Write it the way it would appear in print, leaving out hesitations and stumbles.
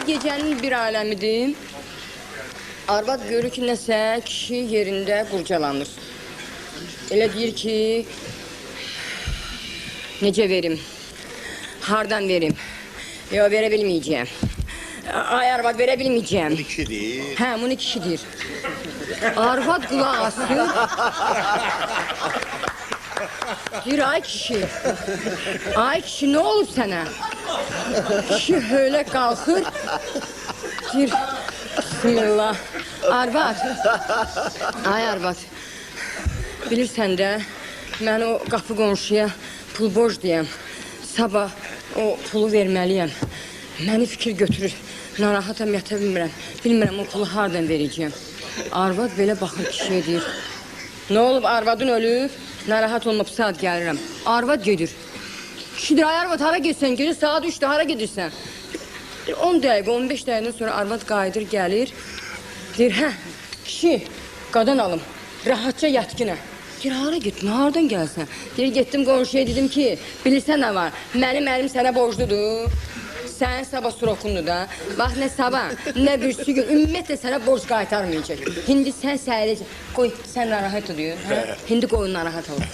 gecənin bir aləmidir. Arvad görür ki, nəsə kişi yerində qurcalanır. Elə deyir ki, necə verim, hardan verim, yox, verə bilməyəcəm. Ay, arvad, verə bilməyəcəm. Bunu kişidir. Hə, bunu kişidir. Arvad qulaq asır. Deyir, ay kişi, nə olub sənə? Kişi öyle qalxır. Deyir, bismillah. Arvad, ay arvad, bilirsən də, mən o qapı qonşuya pul borc deyəm. Sabah o pulu verməliyəm. Məni fikir götürür. Narahatam, yata bilmirəm o pulu hardan verəcəyəm. Arvad belə baxır kişiyə deyir. Nə olub, arvadın ölüb? Narahat olma, bu saat gəlirəm. Arvad gedir. Kişi deyir, ay arvad, hara getsən? Gecə saat 3'də, hara gedirsən? 10 dəqiqə, 15 dəqiqədən sonra arvad qayıdır, gəlir. Deyir, hə, kişi, qadan alım, rahatca yatqinə. Deyir, hara getdin, hardan gəlsən? Deyir, getdim qonşuya, dedim ki, bilirsən nə var? Mənim əlim sənə borcludur. Sənin sabah surokundur da. Bax, nə sabah, nə birisi gün, ümumiyyətlə sənə borc qaytarmayacaq. Hindi sən səhərəcək. Qoy, sən narahat oluyor. Hindi qoyun narahat olur.